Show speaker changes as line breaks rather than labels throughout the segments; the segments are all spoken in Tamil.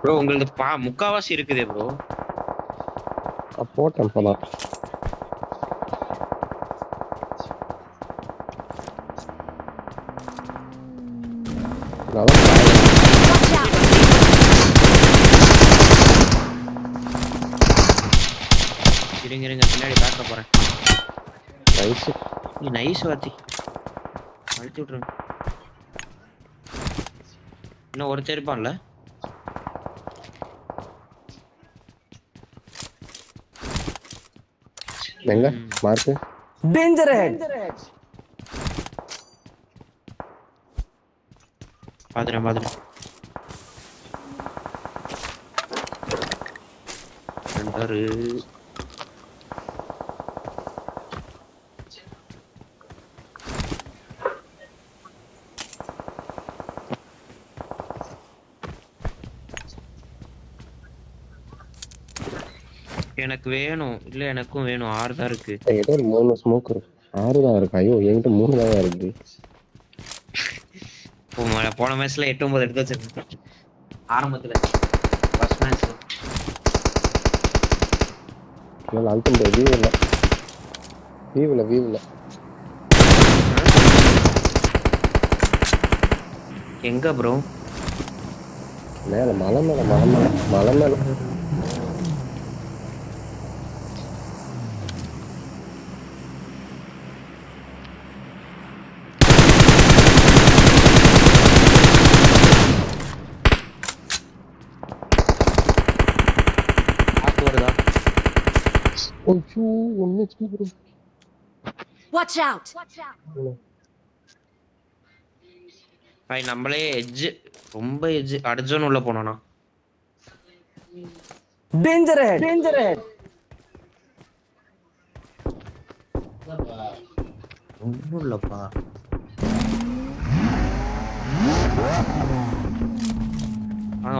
ப்ரோ உங்களுக்கு முக்காவாசி இருக்குதே ப்ரோ.
போட்டேன் இப்பதான்.
இருங்க பின்னாடி பார்க்க போறேன். நைஸ் வாத்தி அழுத்தி விட்டுருங்க. இன்னும் ஒருத்தர் இருப்பான்ல.
எங்க மார்க்
டேஞ்சர் ஹெட்.
பாத்துறேன் ரெண்டாரு. எனக்கு வேணும் இல்ல எனக்கும் வேணும். 6 தான் இருக்கு.
ஏதோ 3 ஸ்மோக் இருக்கு. 6 தான் இருக்கு. ஐயோ என்கிட்ட 3 தான் இருக்கு.
போன மேட்ச்ல 8-9 எடுத்து வச்சிருக்கேன் ஆரம்பத்துல ஃபர்ஸ்ட் மேட்ச்.
இல்ல அல்டிமேட் வீவ்ல
எங்க ப்ரோ?
மேல மலை மேல
Watch out.
பாய் நம்மளே எட்ஜ் ரொம்ப எட்ஜ் அர்ஜுன் உள்ள போனோம்னா.
Danger head.
ஒண்ணும் இல்லப்பா.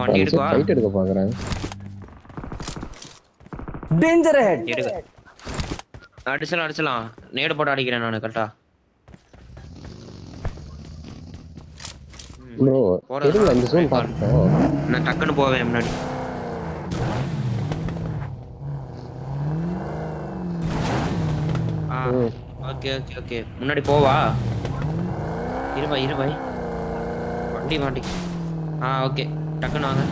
வண்டி எடுக்கவா?
ஃபைட் எடுக்க பாக்குறேன்.
Danger head.
எடுக்க அடிச்சலாம். நேடு போட்டு அடிக்கிறேன் நானு கரெக்டா.
ப்ரோ போறதுல இந்த ஜோன் பாத்துட்டோம்.
நான் டக்குன்னு போவேன் முன்னாடி. ஓகே முன்னாடி போவா. இரு பாய் வண்டி மாட்டி. ஓகே டக்குன்னு வாங்க.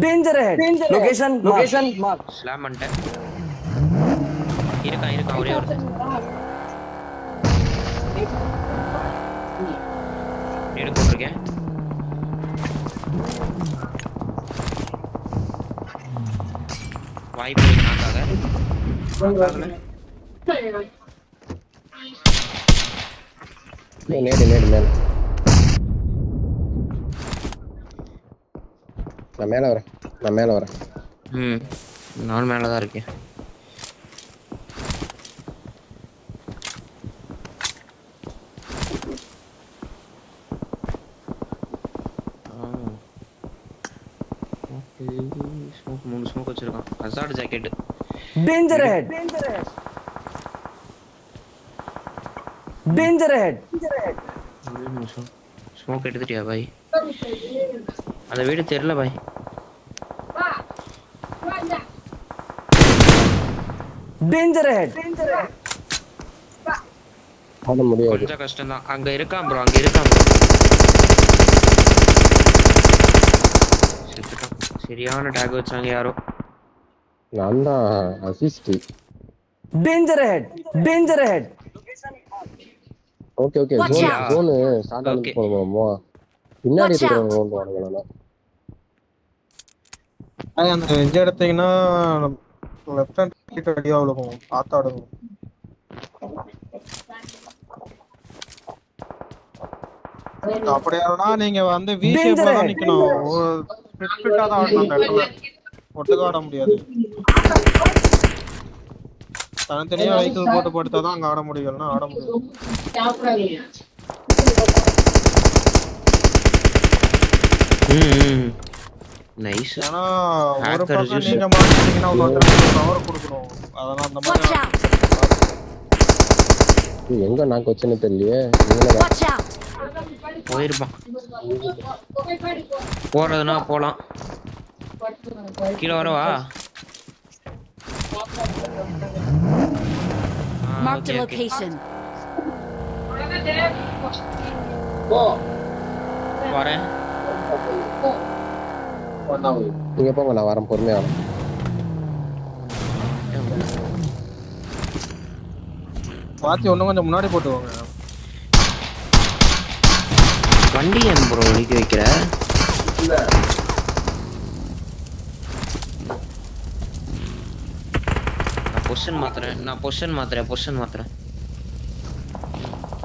Danger head. Location mark.
Slam பண்ணிட்டேன். இருக்கான் ஒரே ஒரு நேடு போட்டிருக்கேன். வாய்ப்பு நாக்காக
நேடு மேல நான் மேல வரேன்.
நான் மேலதான் இருக்கேன். மூணு ஸ்மோக் வச்சிருக்கான். Assault jacket.
Danger head.
Smoke எடுத்துட்டியா பாய்? அந்த வீடு தெரியல பாய்.
Danger head.
பண்ண முடியாது.
கொஞ்சம் கஷ்டம் தான். அங்க இருக்கான் ப்ரோ. செத்துட்டான். சரியான டாக் வச்சாங்க யாரோ.
நான் தான் assist.
Danger head.
Okay zone start ஆகி போறோமா? பின்னாடி இருக்கறவங்க ஓடுவானுங்களா?
அந்த எங்க எடுத்தீங்கன்னா லெஃப்ட் ஹேண்ட் கிட்ட ரெடியா விழுகும். ஆத்தாடுங்க. அப்படியானா நீங்க வந்து வி ஷேப்ல தான் நிக்கணும். ஸ்பிளிட்டா தான் ஆடணும் அந்த இடத்துல. ஒட்டுக்க ஆட முடியாது. தனித்தனியா வெஹிக்கிள் போட்டு படுத்தா தான் அங்க ஆட முடியும்னா ஆட முடியும்.
நைஸ்.
ஏன்னா ஒரு பக்கம் நீங்க மாட்டிட்டீங்கன்னா ஒருத்தருக்கு பவர் கொடுக்கணும். அதனால அந்த மாதிரி
எங்க நாக்கு வச்சேன்னு தெரியலையே. இவனதான்.
Watch out!
போயிருப்பான். போறதுனா போலாம். கீழே வரவா?
Marked a location.
வரேன்.
நீங்க போங்க, நான் வரேன், பொறுமையா வரேன்.
பாத்தி ஒண்ணு கொஞ்சம் முன்னாடி போட்டுவாங்க.
வண்டி ஏன் ப்ரோ ஒழிக்க வைக்கிற? நான் பொசிஷன் மாத்துறேன்.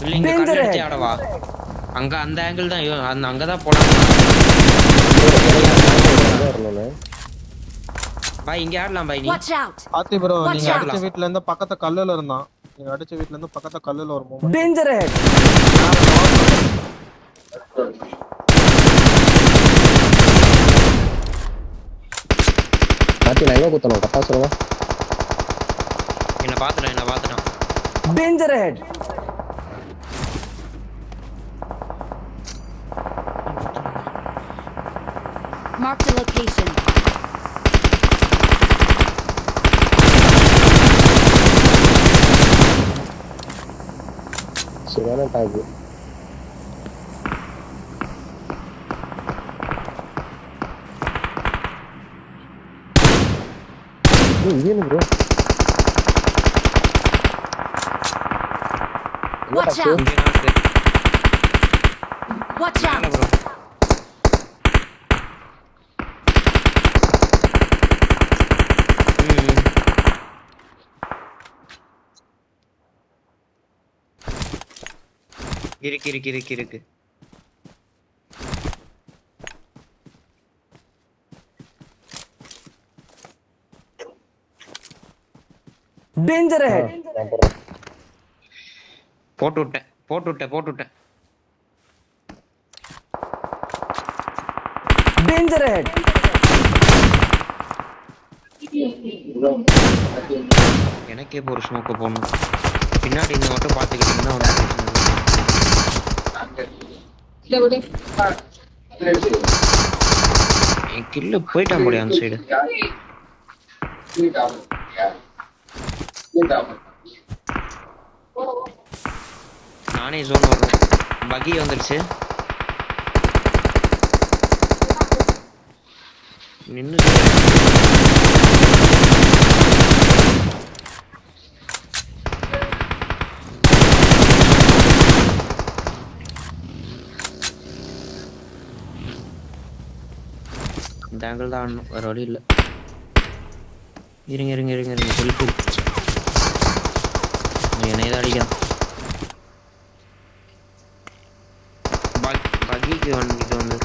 இல்ல இங்க கண்ணு அடிச்சு ஆடவா? அங்க அந்த ஆங்கிள் தான், அங்கதான் போலாம். பாய் இங்க ஆடலாம் பாய். நீ
Watch out!
பாத்தி ப்ரோ, நீங்க
Watch out.
அடிச்ச வீட்ல இருந்து பக்கத்து கல்லுல இருந்தான். ஒரு மூமெண்ட்.
Danger ahead!
பாத்தி நான் எங்க குத்தணும் கரெக்டா சொல்லுங்க.
என்ன பாத்துட்டான்.
Danger ahead!
Marked a location.
சரியான டாக். இது என்ன bro?
Watch out! Watch out!
Bro இருக்கு.
Danger ahead!
போட்டு விட்டேன்.
Danger ahead!
எனக்கே இப்போ ஒரு ஸ்மோக்க போடணும். பின்னாடி இந்த மட்டும் பாத்துக்கிட்டீங்கன்னா என் கில்லு போயிட்டான் போடியா அந்த சைடு. நானே ஜோன் வருவேன். பகி வந்துருச்சு. நின்னு இந்த ஆங்கிள் தான் ஆடணும், வேற வழி இல்லை. இருங்க சொல்லிட்டு என்னையதான் அடிக்கிறான். பகிக்கு வந்துட்டு வந்து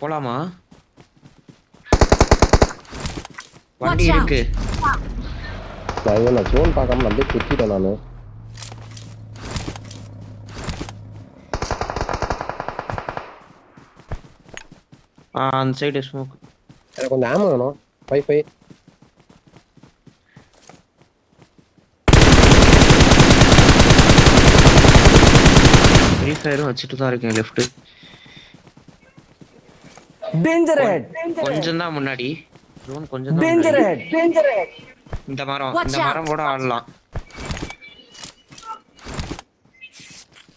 போலாமா? வண்டி இருக்கு.
நான் ஜோன் பார்க்காம அப்படியே குத்திட்டேன் நானு.
அந்த சைடு ஸ்மோக்.
எனக்கு கொஞ்சம் ஆமா வேணும். 5
ஃப்ரீ ஃபயரும் வச்சுட்டு தான் இருக்கேன். Left
Danger ahead!
கொஞ்சம் தான் முன்னாடி. ஜோன் கொஞ்சம் தான்
Danger
முன்னாடி.
ahead!
இந்த மரம் கூட ஆடலாம்.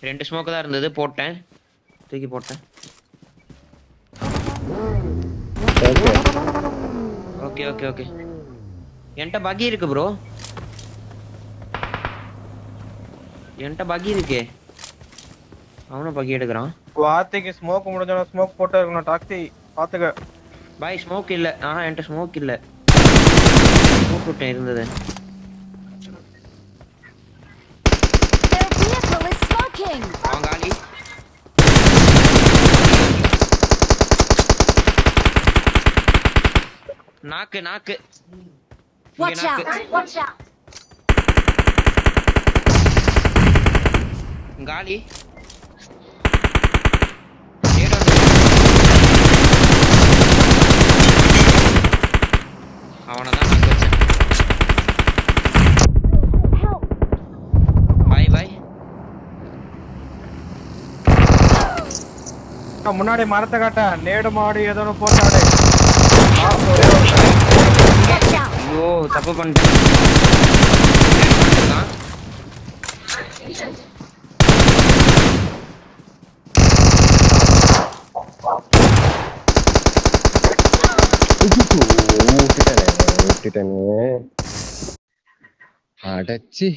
2 ஸ்மோக் தான் இருந்தது, தூக்கி போட்டேன். ஓகே. என்கிட்ட பகி இருக்கு ப்ரோ. அவனும் பகி எடுக்கிறான்.
வாத்திக்கு ஸ்மோக் முடிஞ்சா ஸ்மோக் போட்டா இருக்கணும். டாக்ஸி பாத்துக்க
பாய். ஸ்மோக் இல்ல. என்கிட்ட ஸ்மோக் இல்ல. போட்டுட்டேன் இருந்தது.
Their vehicle is smoking!
அவங்க ஆளி. நாக்கு
Watch out!
காலி. அவனை தான் நாக்கு வச்சேன்.
முன்னாடி மரத்தை காட்ட நேடு மாடு ஏதோ ஒன்று போட்டாடு.
Watch out!
ஐயோ தப்பு பண்ணிட்டேன்.
விட்டுட்டேனே அடைச்சி